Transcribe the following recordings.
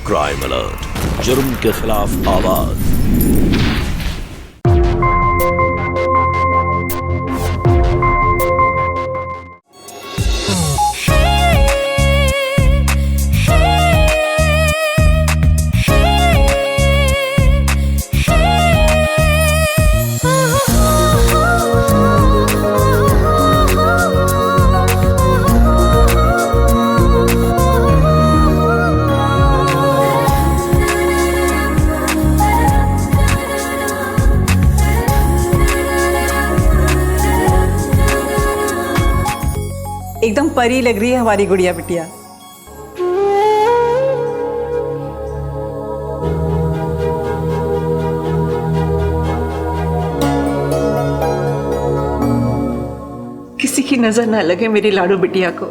Crime alert, जुर्म के खिलाफ आवाज। एकदम परी लग रही है हमारी गुड़िया बिटिया। किसी की नजर ना लगे मेरी लाडू बिटिया को।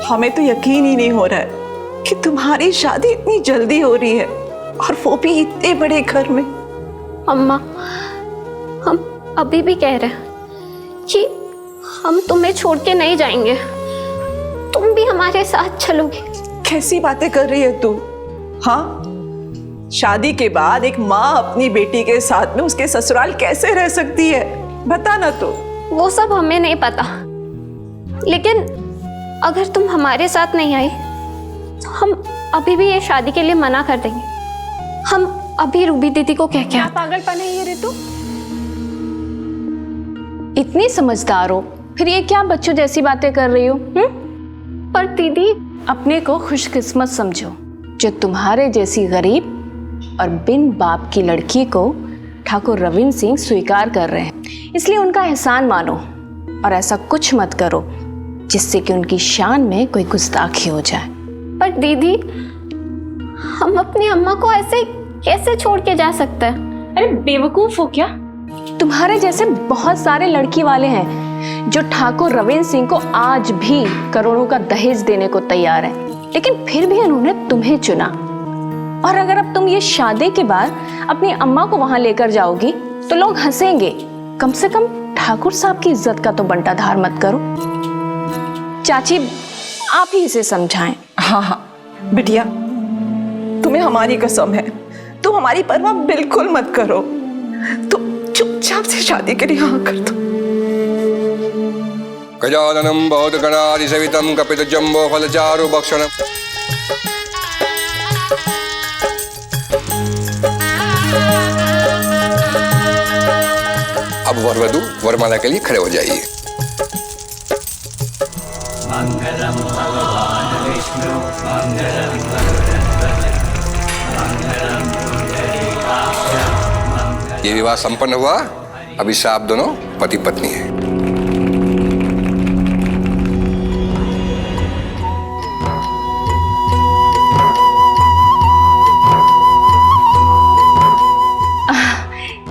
हमें तो यकीन ही नहीं हो रहा है कि तुम्हारी शादी इतनी जल्दी हो रही है, और वो भी इतने बड़े घर में। अम्मा, हम अभी भी कह रहे हैं कि हम तुम्हें छोड़ के नहीं जाएंगे, तुम भी हमारे साथ चलोगे। कैसी बातें कर रही है तू? हाँ, शादी के बाद एक माँ अपनी बेटी के साथ में उसके ससुराल कैसे रह सकती है? बता ना तू। वो सब हमें नहीं पता, लेकिन अगर तुम हमारे साथ नहीं आई तो हम अभी भी ये शादी के लिए मना कर देंगे। हम अभी रूबी दीदी को कह के पागलपन है ये ऋतु? इतनी समझदार हो फिर ये क्या बच्चों जैसी बातें कर रही हो? पर दीदी, अपने को खुशकिस्मत समझो जो तुम्हारे जैसी गरीब और बिन बाप की लड़की को ठाकुर रविंद्र सिंह स्वीकार कर रहे हैं। इसलिए उनका एहसान मानो और ऐसा कुछ मत करो जिससे कि उनकी शान में कोई गुस्ताखी हो जाए। पर दीदी, हम अपनी अम्मा को ऐसे कैसे छोड़ के जा सकते हैं? अरे बेवकूफ हो क्या? तुम्हारे जैसे बहुत सारे लड़की वाले हैं जो ठाकुर रविंद्र सिंह को आज भी करोड़ों का दहेज देने को तैयार हैं, लेकिन फिर भी उन्होंने तुम्हें चुना। और अगर अब तुम ये शादी के बाद अपनी अम्मा को वहां लेकर जाओगी तो लोग हंसेंगे। कम से कम ठाकुर साहब की इज्जत का तो बंटाधार मत करो। चाची, आप ही इसे समझाएं। हाँ हाँ बिटिया, तुम्हें हमारी कसम है, तुम हमारी परवाह बिल्कुल मत करो। तुम चुपचाप से शादी के लिए हाँ कर दो। गजाननं भूतगणाधिसेवितं कपितजम्बो फलचारु भक्षणम्। अब वरवधु वरमाला के लिए खड़े हो जाइए। मंगलम भगवान विष्णु मंगलम गरुड़ध्वज मंगलम पुंडरीकाक्ष। ये विवाह संपन्न हुआ, अभी से आप दोनों पति पत्नी हैं।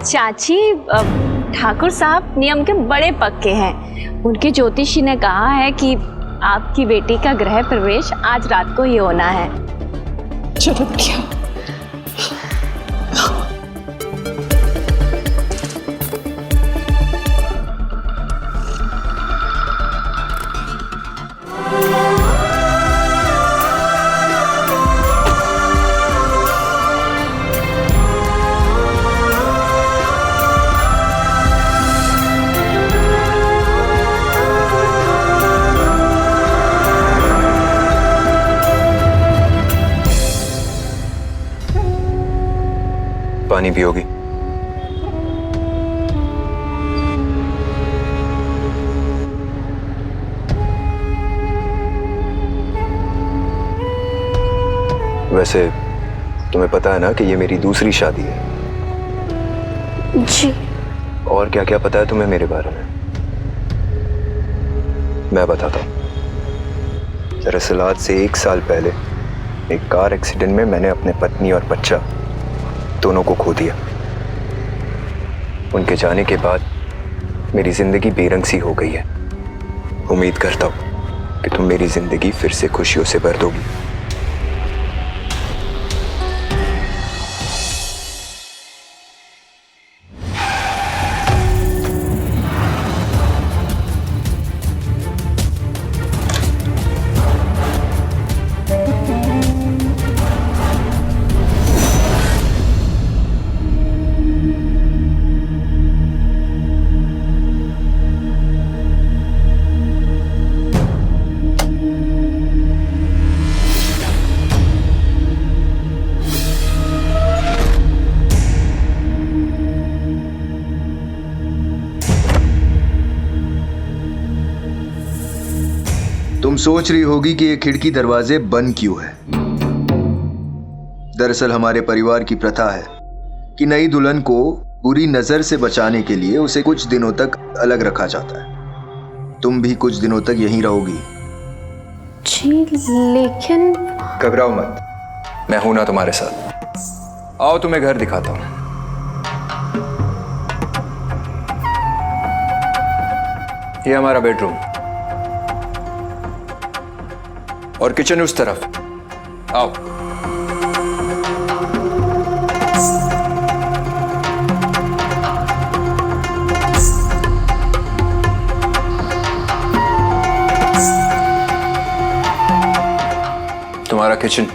चाची, ठाकुर साहब नियम के बड़े पक्के हैं। उनकी ज्योतिषी ने कहा है कि आपकी बेटी का गृह प्रवेश आज रात को ही होना है। चलो बिटिया। पानी पियोगी? वैसे तुम्हें पता है ना कि ये मेरी दूसरी शादी है। जी। और क्या क्या पता है तुम्हें मेरे बारे में? मैं बताता हूँ। दरअसल आज से 1 साल पहले एक कार एक्सीडेंट में मैंने अपने पत्नी और बच्चा दोनों को खो दिया। उनके जाने के बाद मेरी जिंदगी बेरंग सी हो गई है। उम्मीद करता हूँ कि तुम मेरी जिंदगी फिर से खुशियों से भर दोगी। तुम सोच रही होगी कि ये खिड़की दरवाजे बंद क्यों है। दरअसल हमारे परिवार की प्रथा है कि नई दुल्हन को बुरी नजर से बचाने के लिए उसे कुछ दिनों तक अलग रखा जाता है। तुम भी कुछ दिनों तक यहीं रहोगी। जी लेकिन घबराओ मत, मैं हूं ना तुम्हारे साथ। आओ तुम्हें घर दिखाता हूं। ये हमारा बेडरूम और किचन उस तरफ। आओ। तुम्हारा किचन।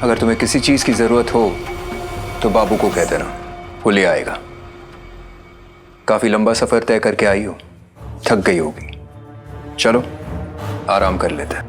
अगर तुम्हें किसी चीज की जरूरत हो तो बाबू को कह देना, वो ले आएगा। काफी लंबा सफर तय करके आई हो, थक गई होगी। चलो आराम कर लेते हैं।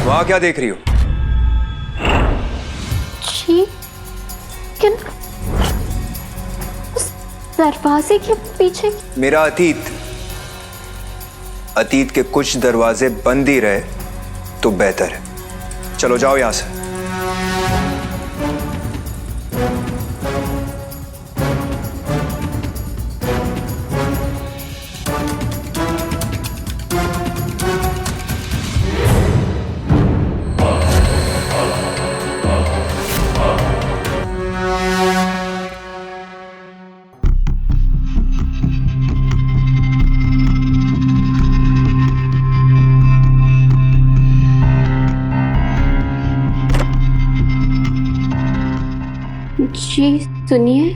वहां क्या देख रही हो? जी लेकिन उस दरवाजे के पीछे मेरा अतीत। अतीत के कुछ दरवाजे बंद ही रहे तो बेहतर है। चलो जाओ यहां से। जी सुनिए,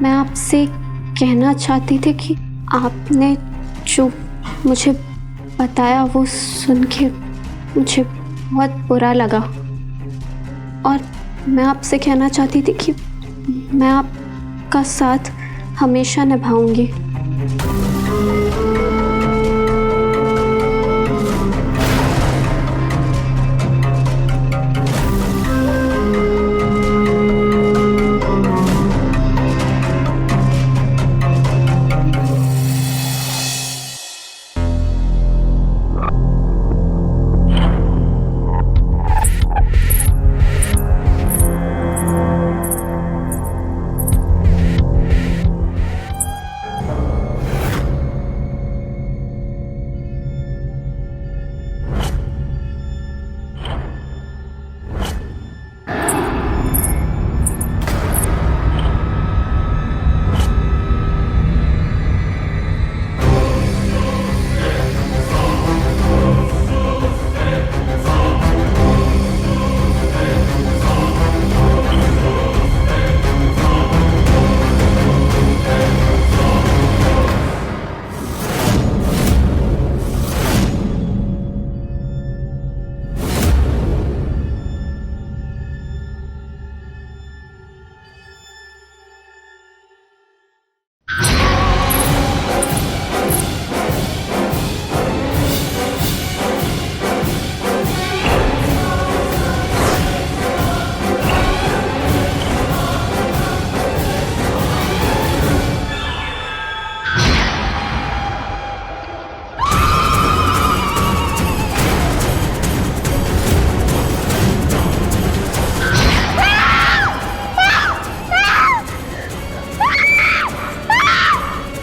मैं आपसे कहना चाहती थी कि आपने जो मुझे बताया वो सुन के मुझे बहुत बुरा लगा, और मैं आपसे कहना चाहती थी कि मैं आपका साथ हमेशा निभाऊंगी।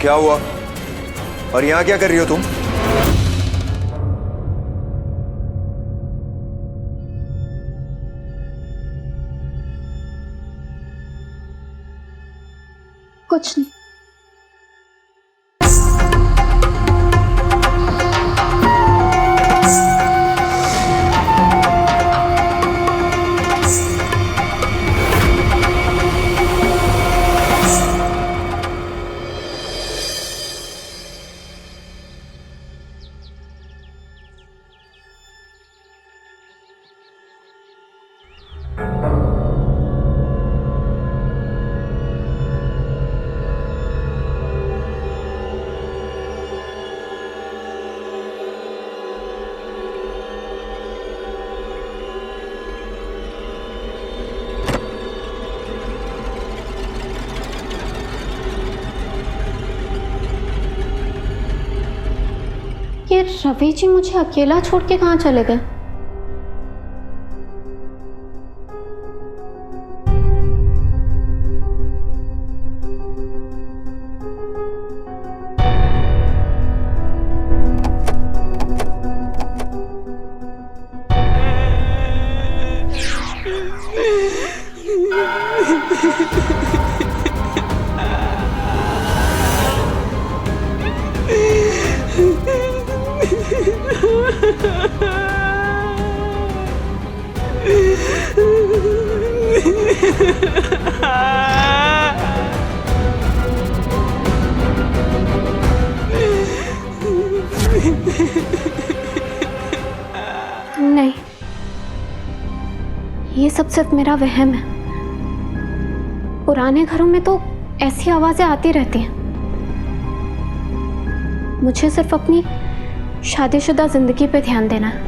क्या हुआ? और यहां क्या कर रही हो तुम? कुछ नहीं। रवि जी मुझे अकेला छोड़ के कहाँ चले गए? नहीं, ये सब सिर्फ मेरा वहम है। पुराने घरों में तो ऐसी आवाजें आती रहती हैं। मुझे सिर्फ अपनी शादीशुदा जिंदगी पे ध्यान देना है।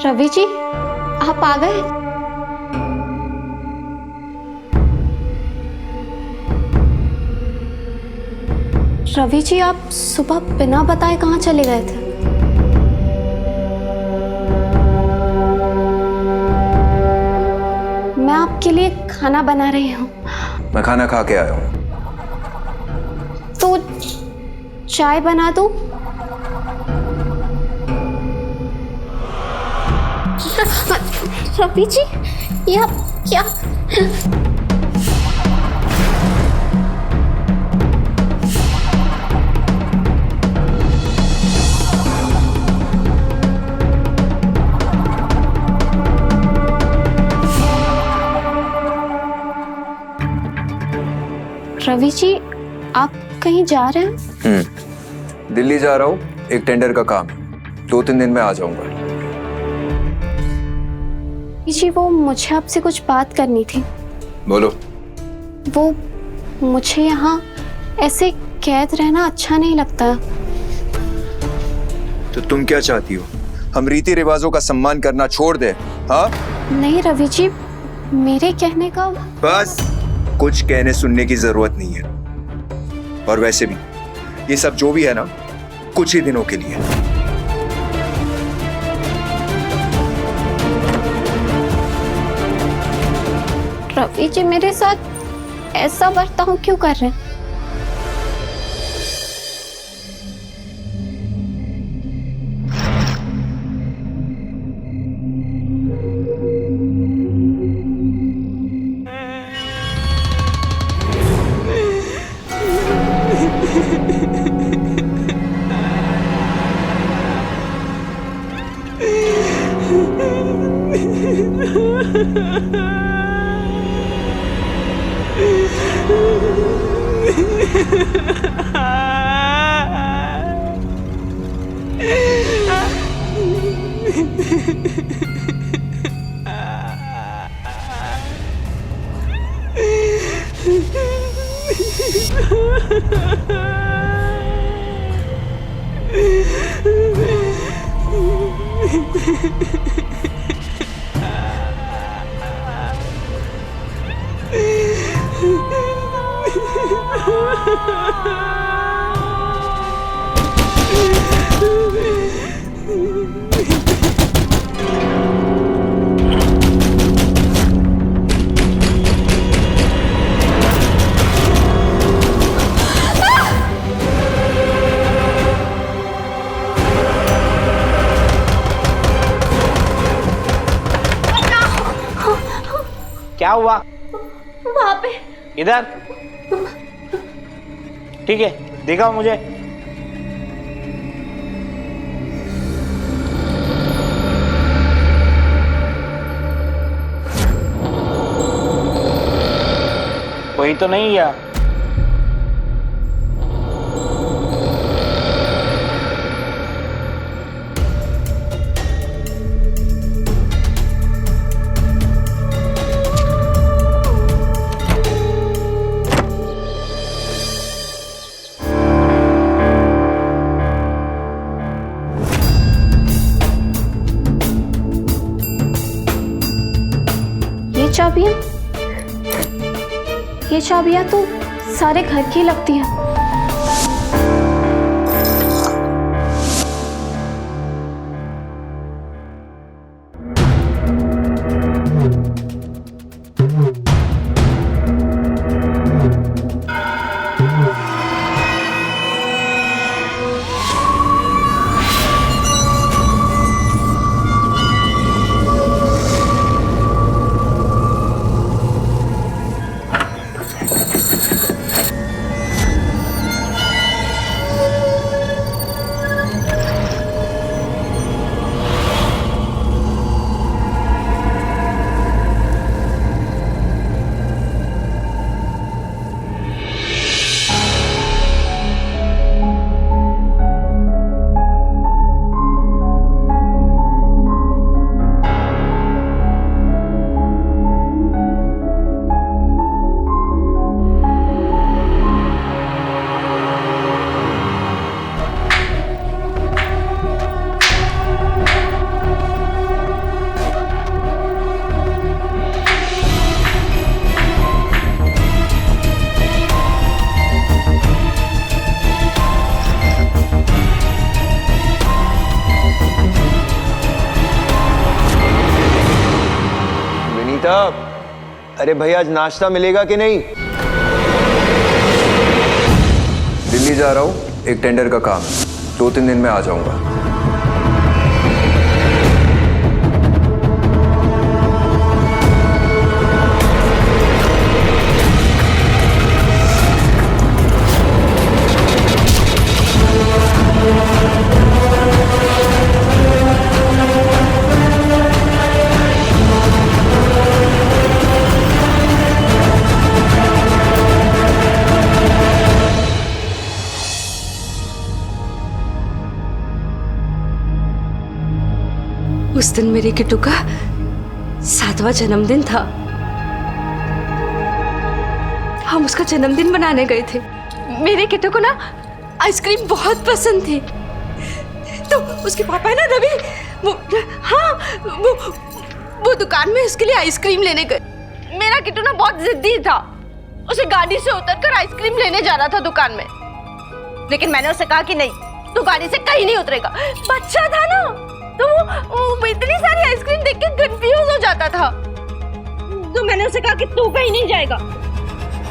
रवि जी, आप आ गए? रवि जी, आप सुबह बिना बताए कहाँ चले गए थे? मैं आपके लिए खाना बना रही हूँ। मैं खाना खा के आया हूँ। तो चाय बना दूँ? रवि जी, ये आप क्या? रवि जी, आप कहीं जा रहे हैं? दिल्ली जा रहा हूँ, एक टेंडर का काम है। 2-3 दिन में आ जाऊंगा। जी, वो मुझे आपसे कुछ बात करनी थी। बोलो। वो मुझे यहाँ ऐसे कैद रहना अच्छा नहीं लगता। तो तुम क्या चाहती हो? हम रीति रिवाजों का सम्मान करना छोड़ दे? हाँ? नहीं रवि जी, मेरे कहने का बस, कुछ कहने सुनने की जरूरत नहीं है। और वैसे भी ये सब जो भी है ना, कुछ ही दिनों के लिए। रवि जी मेरे साथ ऐसा बर्ताव क्यों कर रहे हैं? क्या हुआ? वहां पे। इधर। ठीक है, दिखाओ मुझे। कोई तो नहीं है। ये चाबियां तो सारे घर की लगती हैं। अरे भैया आज नाश्ता मिलेगा कि नहीं? दिल्ली जा रहा हूँ, एक टेंडर का काम है, 2-3 दिन में आ जाऊंगा। उस दिन मेरे किट्टू का 7वां जन्मदिन था। हम उसका जन्मदिन मनाने गए थे। मेरे किट्टू को ना आइसक्रीम बहुत पसंद थी, तो उसके पापा है ना रवि, वो दुकान में उसके लिए आइसक्रीम लेने गए। मेरा किट्टू ना बहुत जिद्दी था, उसे गाड़ी से उतरकर आइसक्रीम लेने जाना था दुकान में, लेकिन मैंने उसे कहा कि नहीं, तू गाड़ी से कहीं नहीं उतरेगा। बच्चा था ना, तो वो इतनी सारी आइसक्रीम देख के कंफ्यूज हो जाता था, तो मैंने उसे कहा कि तू कहीं नहीं जाएगा,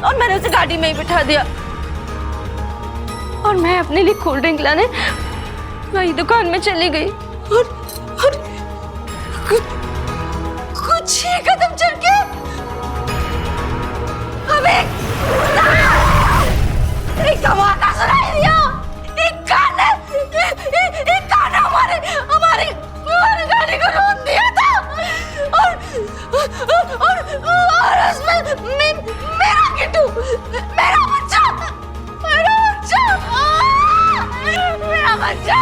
और मैंने उसे गाड़ी में ही बिठा दिया और मैं अपने लिए कोल्ड ड्रिंक लाने वही दुकान में चली गई। और कुछ ही कदम चल के हमें एक धमाका सुनाई दिया। एक कान हमारे गाड़ी को रोक दिया था, और उसमें मेरा किट्टू, मेरा बच्चा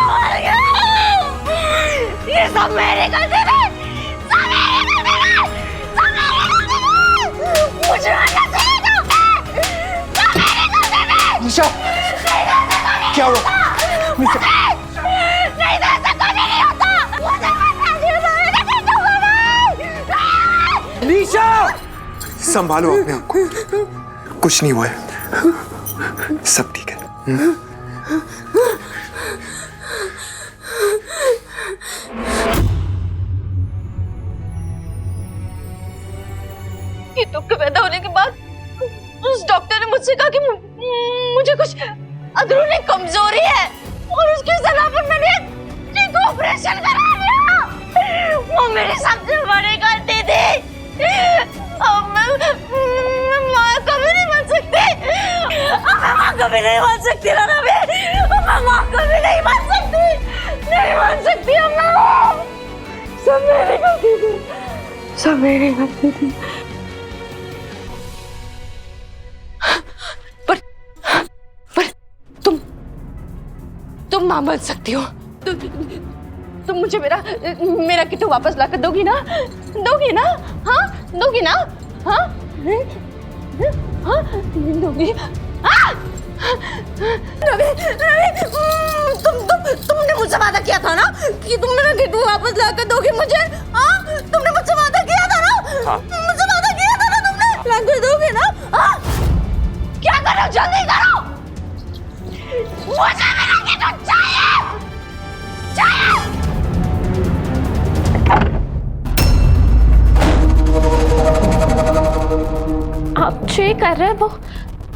मर गया। ये सब मेरे गलती है, मुझे निशा, क्या हुआ? निशा, संभालो अपने आप को, कुछ नहीं हुआ है, सब ठीक है। ये दुख पैदा होने के बाद उस डॉक्टर ने मुझसे कहा कि मुझे कुछ अंदरूनी कमजोरी है, और उसकी सलाह पर मैंने एक ऑपरेशन करा लिया। वो मेरी सबसे बड़ी गलती थी। अब मैं माँ कभी नहीं बन सकती, मैं माँ कभी नहीं बन सकती ना रवि, मैं माँ कभी नहीं बन सकती, नहीं बन सकती। अब मैं सब मेरी गलती थी, सब मेरी गलती थी। तुम मां बन सकती हो। तुम मुझे मेरा किट्टू वापस लाकर दोगी ना? दोगी ना? हाँ दोगी ना? हाँ हाँ दोगी। रवि, तुमने मुझसे वादा किया था ना कि तुम मेरा किट्टू वापस लाकर दोगी मुझे। हाँ तुमने मुझसे वादा किया था ना? हाँ। मुझसे वादा जल्दी करो, मुझे मेरा किटू चाहिए, चाहिए। आप जो ये कर रहे हैं वो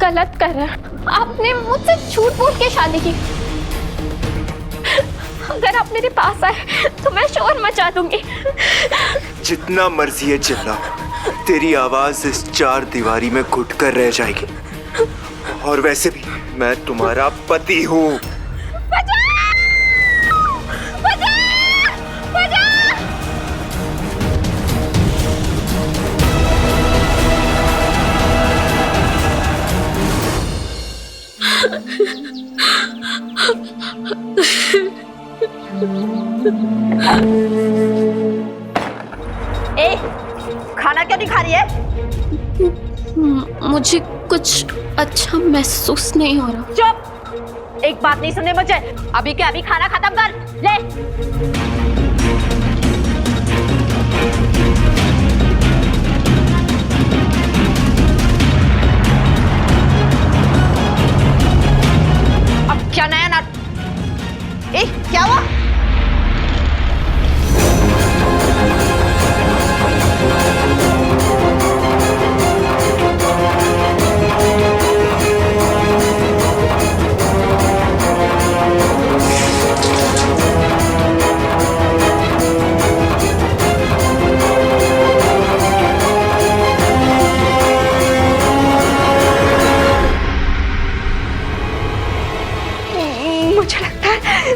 गलत कर रहे हैं। आपने मुझसे झूठ बोल के शादी की। अगर आप मेरे पास आए तो मैं शोर मचा दूंगी। जितना मर्जी है चिल्ला, तेरी आवाज इस चार दीवारी में घुट कर रह जाएगी। और वैसे भी मैं तुम्हारा पति हूँ। ए, खाना क्यों नहीं खा रही है? मुझे कुछ अच्छा महसूस नहीं हो रहा। चुप, एक बात नहीं सुनने मुझे। अभी के अभी खाना खत्म कर ले। अब क्या नया नाटक? ए, क्या हुआ? मुझे लगता है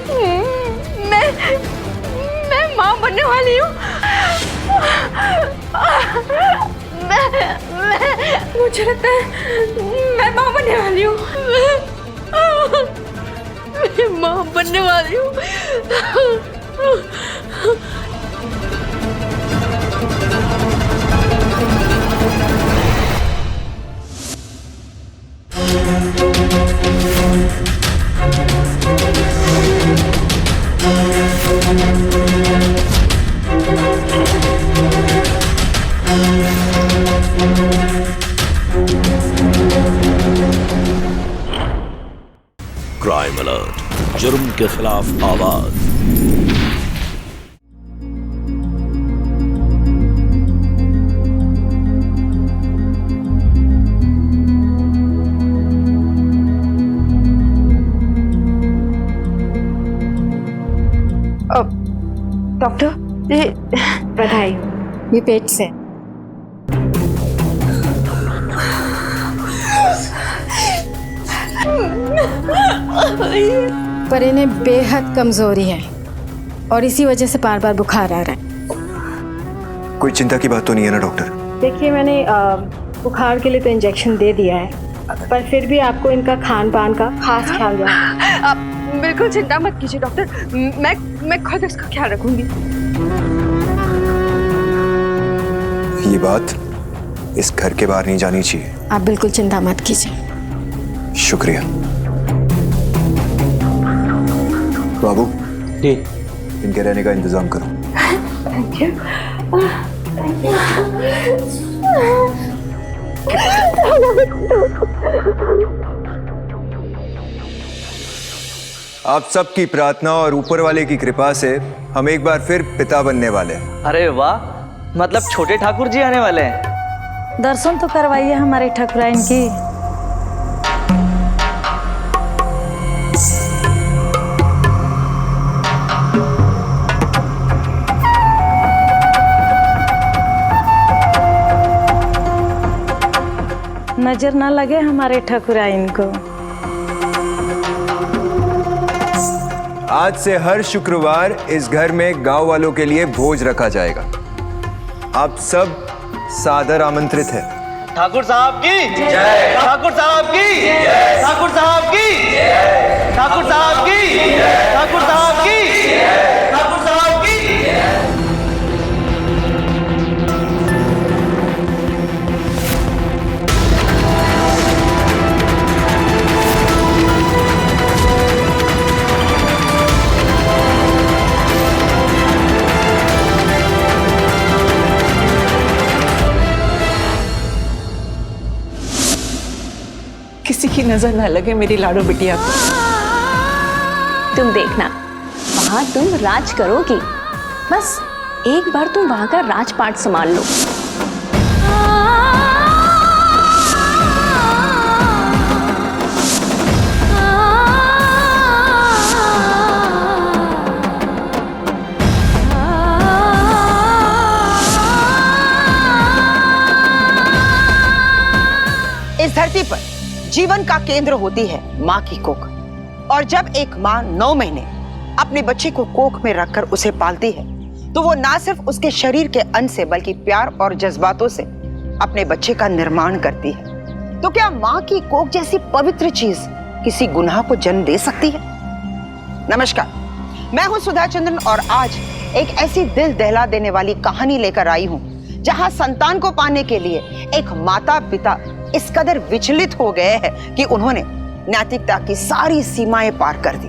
मैं माँ बनने वाली हूँ। मुझे लगता है मैं माँ बनने वाली हूँ। मैं माँ बनने वाली हूँ। क्राइम अलर्ट, जुर्म के खिलाफ आवाज। डॉक्टर, ये बधाई, ये पेट से। पर इन्हें बेहद कमजोरी है और इसी वजह से बार बार बुखार आ रहा है। कोई चिंता की बात तो नहीं है ना डॉक्टर? देखिए, मैंने बुखार के लिए तो इंजेक्शन दे दिया है, पर फिर भी आपको इनका खान पान का खास ख्याल रखना। बिल्कुल चिंता मत कीजिए डॉक्टर, मैं खुद इसका ख्याल रखूंगी। ये बात इस घर के बाहर नहीं जानी चाहिए। आप बिल्कुल चिंता मत कीजिए। शुक्रिया। बाबू जी, इनके रहने का इंतजाम करो। Thank you. आप सबकी प्रार्थना और ऊपर वाले की कृपा से हम एक बार फिर पिता बनने वाले हैं। अरे वाह, मतलब छोटे ठाकुर जी आने वाले हैं। दर्शन तो करवाइए हमारे ठाकुराइन की। नजर ना लगे हमारे ठाकुराइन को। आज से हर शुक्रवार इस घर में गांव वालों के लिए भोज रखा जाएगा। आप सब सादर आमंत्रित हैं। ठाकुर साहब की जय, ठाकुर साहब की जय, ठाकुर साहब की जय, ठाकुर साहब की जय, ठाकुर साहब की जय, ठाकुर साहब की जय। किसी की नजर न लगे मेरी लाडो बिटिया को। तुम देखना, वहां तुम राज करोगी। बस एक बार तुम वहां का राजपाट संभाल लो। इस धरती पर जीवन का केंद्र होती है माँ की कोख, और जब एक माँ 9 महीने अपने बच्चे को कोख में रखकर उसे पालती है तो वो ना सिर्फ उसके शरीर के अन्न से बल्कि प्यार और जज्बातों से अपने बच्चे का निर्माण करती है। तो क्या माँ की कोख जैसी पवित्र चीज किसी गुनाह को जन्म दे सकती है? नमस्कार, मैं हूँ सुधा चंद्रन और आज एक ऐसी दिल दहला देने वाली कहानी लेकर आई हूँ जहाँ संतान को पाने के लिए एक माता पिता इस कदर विचलित हो गए हैं कि उन्होंने नैतिकता की सारी सीमाएं पार कर दी,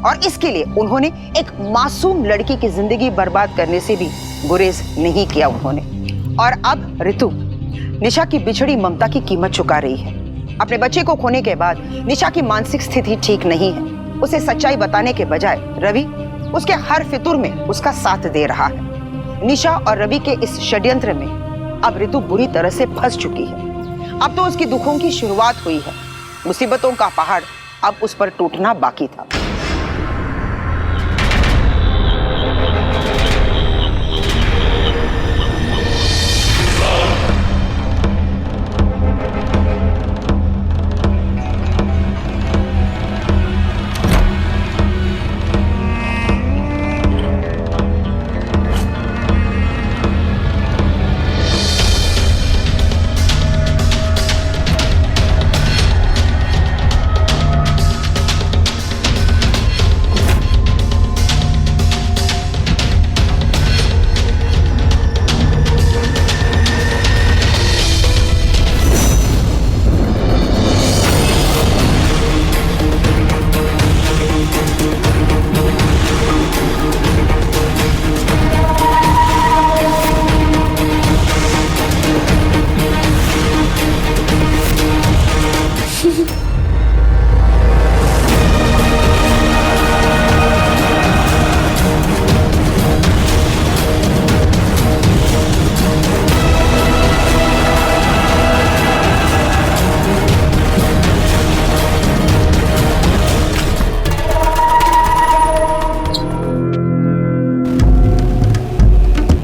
और इसके लिए उन्होंने एक मासूम लड़की की जिंदगी बर्बाद करने से भी गुरेज नहीं किया उन्होंने। और अब ऋतु निशा की बिछड़ी ममता की कीमत चुका रही है। अपने बच्चे को खोने के बाद निशा की मानसिक स्थिति ठीक नहीं है। उसे सच्चाई बताने के बजाय रवि उसके हर फितूर में उसका साथ दे रहा है। निशा और रवि के इस षड्यंत्र में अब ऋतु बुरी तरह से फंस चुकी है। अब तो उसकी दुखों की शुरुआत हुई है। मुसीबतों का पहाड़ अब उस पर टूटना बाकी था।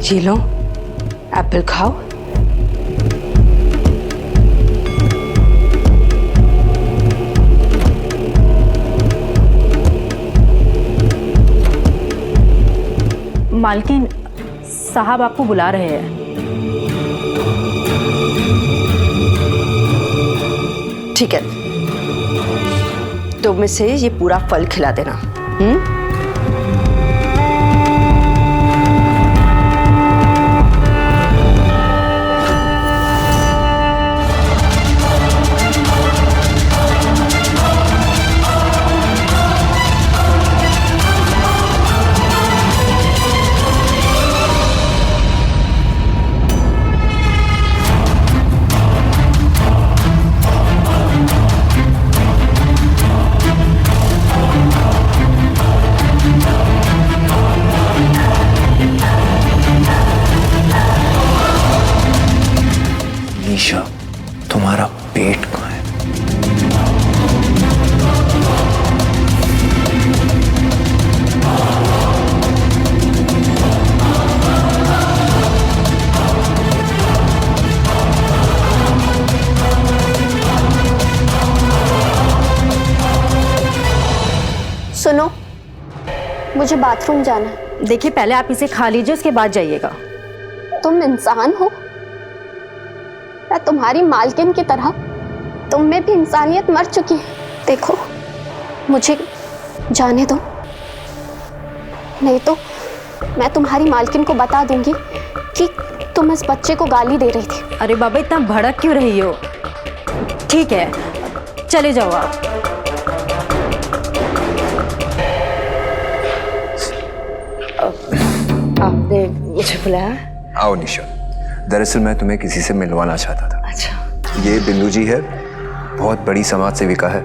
ये लो, एप्पल खाओ। मालकिन साहब आपको बुला रहे हैं। ठीक है, तो में से ये पूरा फल खिला देना। निशा, तुम्हारा पेट कहाँ है? सुनो, मुझे बाथरूम जाना है। देखिए, पहले आप इसे खा लीजिए, उसके बाद जाइएगा। तुम इंसान हो या तुम्हारी मालकिन की तरह तुम में भी इंसानियत मर चुकी है? देखो, मुझे जाने दो, नहीं तो मैं तुम्हारी मालकिन को बता दूंगी कि तुम इस बच्चे को गाली दे रही थी। अरे बाबा, इतना भड़क क्यों रही हो? ठीक है, चले जाओ आप। आपने मुझे बुलाया? आओ निशा, दरअसल मैं तुम्हें किसी से मिलवाना चाहता था। अच्छा। ये बिंदु जी है, बहुत बड़ी समाज सेविका है।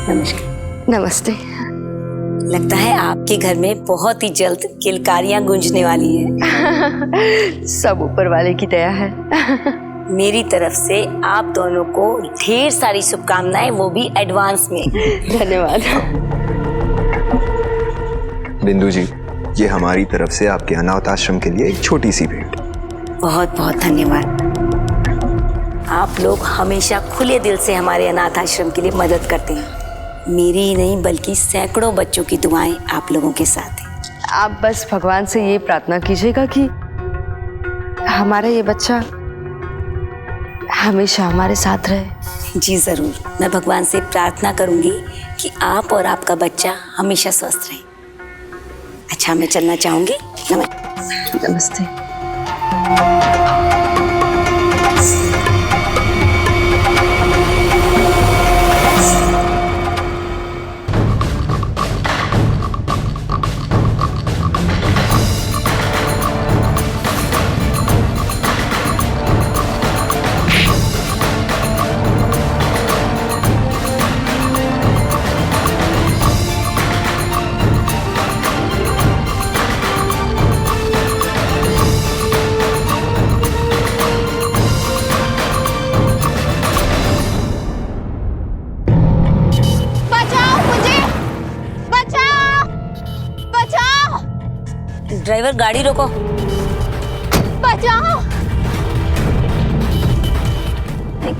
नमस्कार। नमस्ते। लगता है आपके घर में बहुत ही जल्द किलकारियां गूंजने वाली हैं। सब ऊपर वाले की दया है। मेरी तरफ से आप दोनों को ढेर सारी शुभकामनाएं, वो भी एडवांस में। धन्यवाद। बिंदु जी, ये हमारी तरफ से आपके अनाथ आश्रम के लिए एक छोटी सी भेंट। बहुत बहुत धन्यवाद। आप लोग हमेशा खुले दिल से हमारे अनाथ आश्रम के लिए मदद करते हैं। मेरी ही नहीं बल्कि सैकड़ों बच्चों की दुआएं आप लोगों के साथ हैं। आप बस भगवान से ये प्रार्थना कीजिएगा कि हमारा ये बच्चा हमेशा हमारे साथ रहे। जी जरूर, मैं भगवान से प्रार्थना करूंगी कि आप और आपका बच्चा हमेशा स्वस्थ रहे। अच्छा, मैं चलना चाहूंगी। नमस्ते। ड्राइवर, गाड़ी रोको। बचाओ।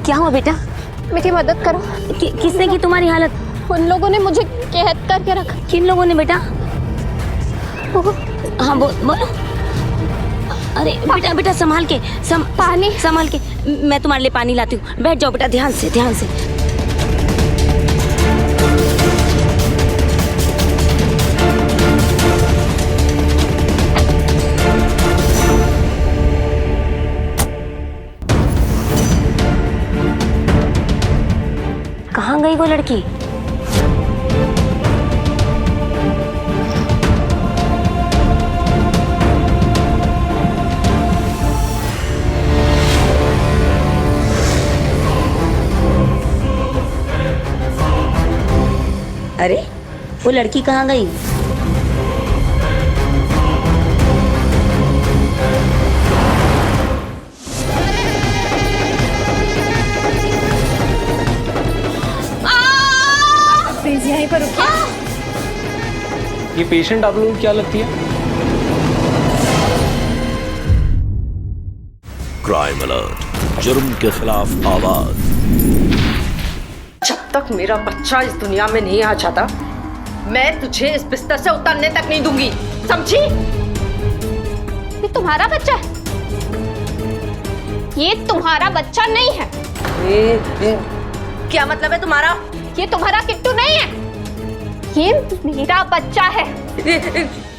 क्या हुआ बेटा? मेरी मदद करो। किसने की तुम्हारी हालत? उन लोगों ने मुझे कैद करके रखा। किन लोगों ने बेटा? हाँ बोलो। अरे बेटा बेटा संभाल के, पानी संभाल के। मैं तुम्हारे लिए पानी लाती हूँ। बैठ जाओ बेटा, ध्यान से ध्यान से। कहाँ गई वो लड़की? अरे वो लड़की कहाँ गई? प्लीज यहीं पर रुकिए। ये पेशेंट आप लोगों को क्या लगती है? क्राइम अलर्ट, जुर्म के खिलाफ आवाज। जब तक मेरा बच्चा इस दुनिया में नहीं आ जाता, मैं तुझे इस बिस्तर से उतरने तक नहीं दूंगी, समझी? ये तुम्हारा बच्चा है? ये तुम्हारा बच्चा नहीं है। क्या मतलब है तुम्हारा? ये तुम्हारा किट्टू नहीं है, ये मेरा बच्चा है।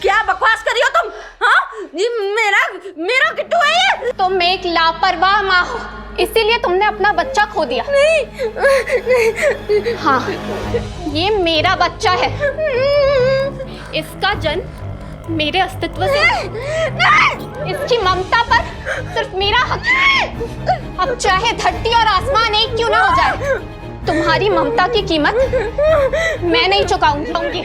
क्या बकवास कर रही हो तुम? हाँ, ये मेरा किट्टू है ये। तुम एक लापरवाह माँ हो, इसीलिए तुमने अपना बच्चा खो दिया। नहीं। हाँ, ये मेरा बच्चा है। इसका जन्म मेरे अस्तित्व से, इसकी ममता पर सिर्फ मेरा हक है। अब चाहे धरती और आसमान एक क्यों ना हो जाए, तुम्हारी ममता की कीमत मैं नहीं चुकाऊंगी।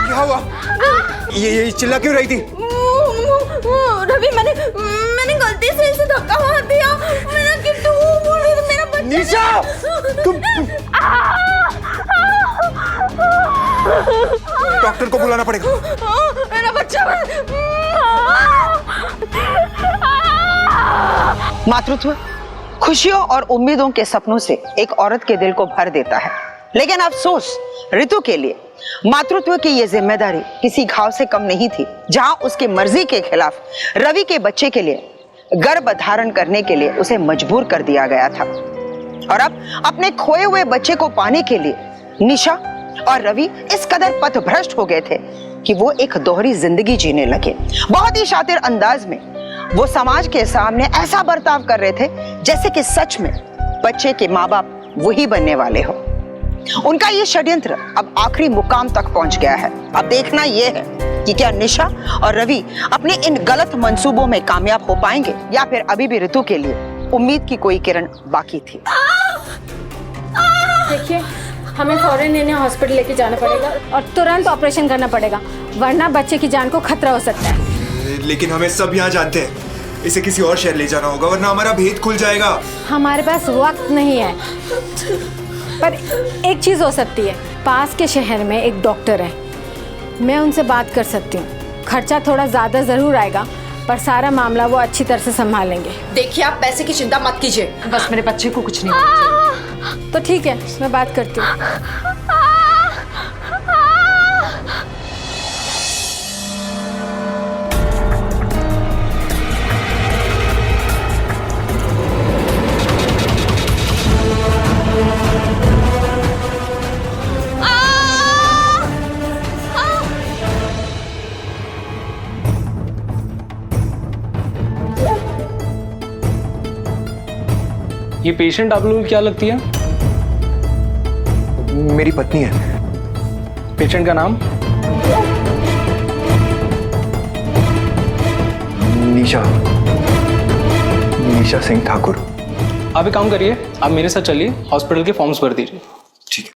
क्या हुआ? ये चिल्ला क्यों रही थी? रवि, मैंने गलती से इसे धक्का मार दिया। मेरा किट्टू बोल रही थी, मेरा बच्चा। निशा, तुम डॉक्टर को बुलाना पड़ेगा। मेरा बच्चा। मातृत्व खुशियों और उम्मीदों के सपनों से एक औरत के दिल को भर देता है, लेकिन अफसोस ऋतु के लिए मातृत्व की ये जिम्मेदारी किसी घाव से कम नहीं थी, जहां उसकी मर्जी के खिलाफ रवि के बच्चे के लिए गर्भ धारण करने के लिए उसे मजबूर कर दिया गया था। और अब अपने खोए हुए बच्चे को पाने के लिए निशा और रवि इस कदर पथभ्रष्ट हो गए थे कि वो एक दोहरी जिंदगी जीने लगे। बहुत ही शातिर अंदाज में वो समाज के सामने ऐसा बर्ताव कर रहे थे जैसे कि सच में बच्चे के माँ बाप वही बनने वाले हो। उनका ये षड्यंत्र अब आखिरी मुकाम तक पहुंच गया है। अब देखना यह है कि क्या निशा और रवि अपने इन गलत मंसूबों में कामयाब हो पाएंगे या फिर अभी भी ऋतु के लिए उम्मीद की कोई किरण बाकी थी। देखिए, हमें फौरन इन्हें हॉस्पिटल लेके जाना पड़ेगा और तुरंत ऑपरेशन करना पड़ेगा, वरना बच्चे की जान को खतरा हो सकता है। लेकिन हमें सब यहाँ जानते हैं, इसे किसी और शहर ले जाना होगा वरना हमारा भेद खुल जाएगा। हमारे पास वक्त नहीं है, पर एक चीज हो सकती है। पास के शहर में एक डॉक्टर है, मैं उनसे बात कर सकती हूँ। खर्चा थोड़ा ज्यादा जरूर आएगा, पर सारा मामला वो अच्छी तरह से संभालेंगे। देखिए, आप पैसे की चिंता मत कीजिए, बस मेरे बच्चे को कुछ नहीं होना चाहिए। तो ठीक है, मैं बात करती हूँ। ये पेशेंट आप लोगों की क्या लगती है? मेरी पत्नी है। पेशेंट का नाम? निशा सिंह ठाकुर। आप एक काम करिए, आप मेरे साथ चलिए, हॉस्पिटल के फॉर्म्स भर दीजिए। ठीक है।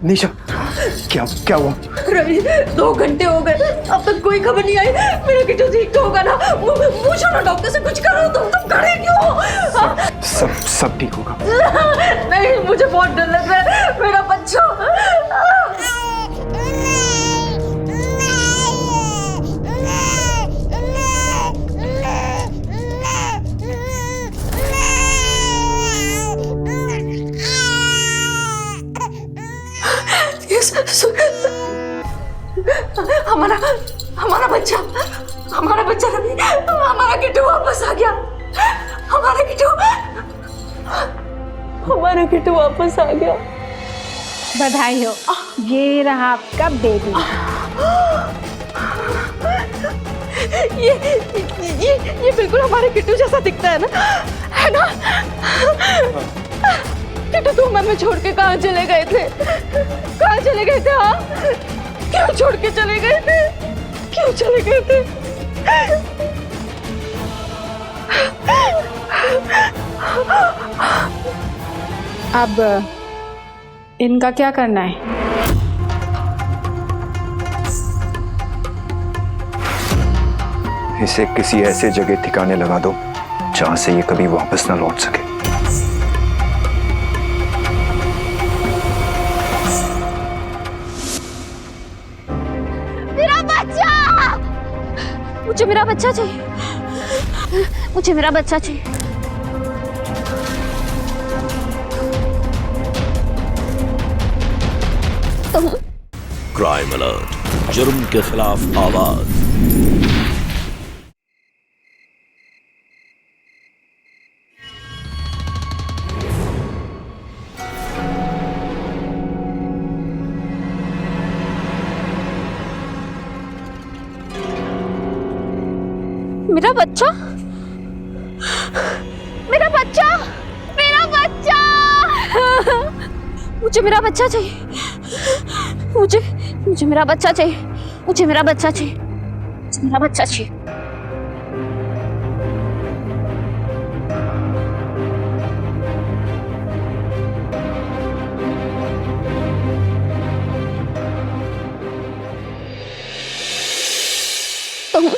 निशा, क्या हुआ? रवि, 2 घंटे हो गए, अब तक कोई खबर नहीं आई। मेरा किट्टू ठीक तो होगा ना? पूछो ना डॉक्टर से, कुछ करो। तुम खड़े क्यों? सब ठीक होगा। नहीं, मुझे बहुत डर लग रहा है। मेरा बच्चा। हमारा बच्चा रवि, हमारा किट्टू वापस आ गया। हमारा किट्टू वापस आ गया। बधाई हो, ये रहा आपका बेबी। ये बिल्कुल हमारे किट्टू जैसा दिखता है ना? है ना? किट्टू, तुम हमें छोड़ के कहाँ चले गए थे? हाँ? क्यों छोड़ के चले गए थे? अब इनका क्या करना है? इसे किसी ऐसे जगह ठिकाने लगा दो जहां से ये कभी वापस ना लौट सके। मुझे मेरा बच्चा चाहिए। मुझे मेरा बच्चा चाहिए। क्राइम अलर्ट, जुर्म के खिलाफ आवाज। मेरा बच्चा, मुझे मेरा बच्चा चाहिए। मुझे मेरा बच्चा चाहिए। मुझे मेरा बच्चा चाहिए। तुम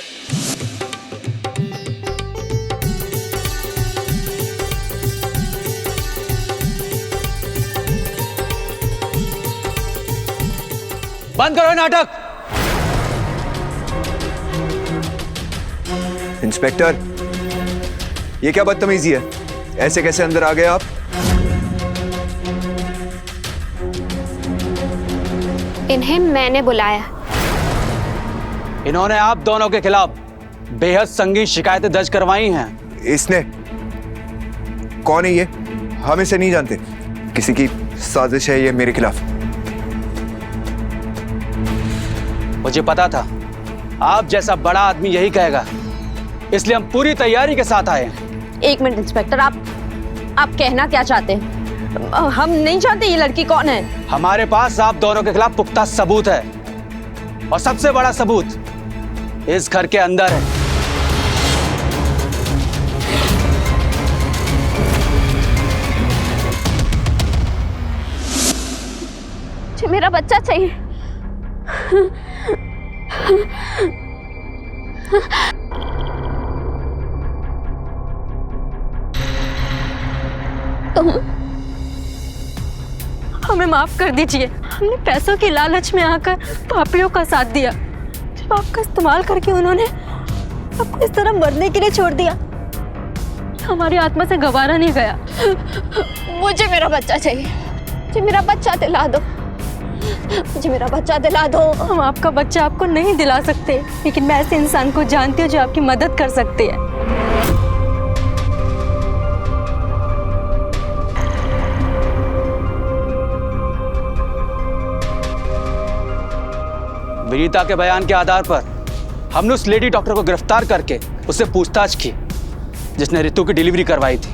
बंद करो नाटक। इंस्पेक्टर, ये क्या बदतमीजी है? ऐसे कैसे अंदर आ गए आप? इन्हें मैंने बुलाया। इन्होंने आप दोनों के खिलाफ बेहद संगीन शिकायतें दर्ज करवाई हैं। इसने? कौन है ये? हम इसे नहीं जानते। किसी की साजिश है ये मेरे खिलाफ। मुझे पता था आप जैसा बड़ा आदमी यही कहेगा, इसलिए हम पूरी तैयारी के साथ आए हैं। एक मिनट इंस्पेक्टर, आप कहना क्या चाहते हैं? हम नहीं जानते ये लड़की कौन है। हमारे पास आप दोनों के खिलाफ पुख्ता सबूत है, और सबसे बड़ा सबूत इस घर के अंदर है। मुझे मेरा बच्चा चाहिए। तुम हमें माफ कर दीजिए। हमने पैसों की लालच में आकर पापियों का साथ दिया। जब आपका इस्तेमाल करके उन्होंने आपको इस तरह मरने के लिए छोड़ दिया, हमारी आत्मा से गवारा नहीं गया। मुझे मेरा बच्चा चाहिए। मुझे मेरा बच्चा दिला दो। मुझे मेरा बच्चा दिला दो। हम आपका बच्चा आपको नहीं दिला सकते, लेकिन मैं ऐसे इंसान को जानती हूँ जो आपकी मदद कर सकती है। विनीता के बयान के आधार पर हमने उस लेडी डॉक्टर को गिरफ्तार करके उससे पूछताछ की जिसने रितु की डिलीवरी करवाई थी।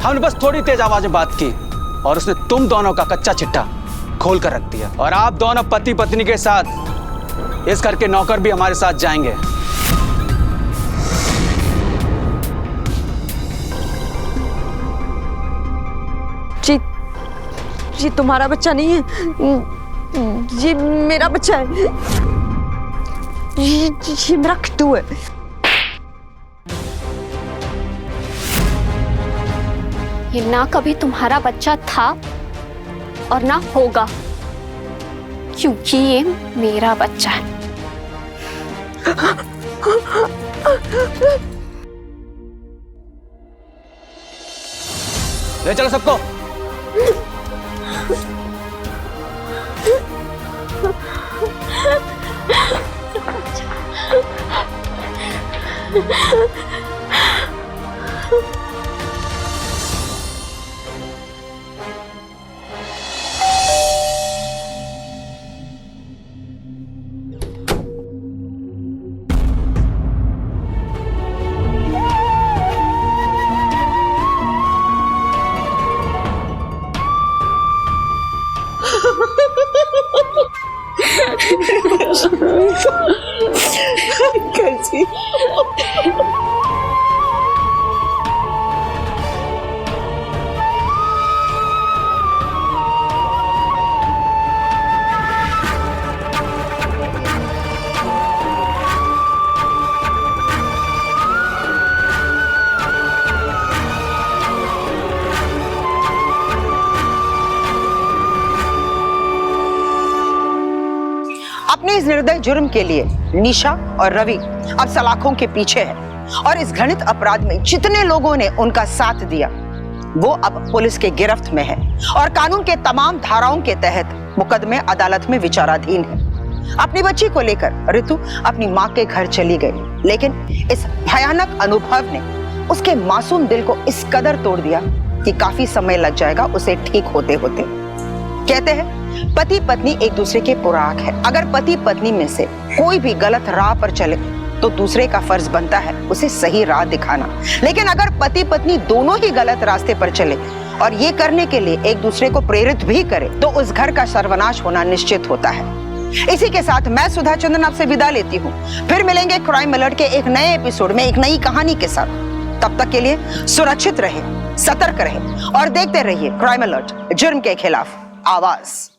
हमने बस थोड़ी तेज आवाज में बात की और उसने तुम दोनों का कच्चा चिट्ठा खोल कर रख दिया। और आप दोनों पति पत्नी के साथ इस घर के नौकर भी हमारे साथ जाएंगे। जी तुम्हारा बच्चा नहीं है, ये मेरा बच्चा है। ये मेरा किट्टू है। ये ना कभी तुम्हारा बच्चा था और ना होगा, क्योंकि ये मेरा बच्चा है। ले चलो सबको। कैसी अपने इस निर्दय जुर्म के लिए निशा और रवि अब सलाखों के पीछे है और इस घृणित अपराध में जितने लोगों ने उनका साथ दिया वो अब पुलिस के गिरफ्त में है और कानून के तमाम धाराओं के तहत मुकदमे अदालत में विचाराधीन है। अपनी बच्ची को लेकर रितु अपनी मां के घर चली गई, लेकिन इस भयानक अनुभव ने उसके मासूम दिल को इस कदर तोड़ दिया कि काफी समय लग जाएगा उसे ठीक होते होते। कहते हैं पति पत्नी एक दूसरे के पुराक है। अगर पति पत्नी में से कोई भी गलत राह पर चले तो दूसरे का फर्ज बनता है उसे सही राह दिखाना, लेकिन अगर पति पत्नी दोनों ही गलत रास्ते पर चले और ये करने के लिए एक दूसरे को प्रेरित भी करे तो उस घर का सर्वनाश होना निश्चित होता है। इसी के साथ मैं सुधा चंदन आपसे विदा लेती हूँ। फिर मिलेंगे क्राइम अलर्ट के एक नए एपिसोड में एक नई कहानी के साथ। तब तक के लिए सुरक्षित रहे, सतर्क रहे और देखते रहिए क्राइम अलर्ट, जुर्म के खिलाफ आवाज।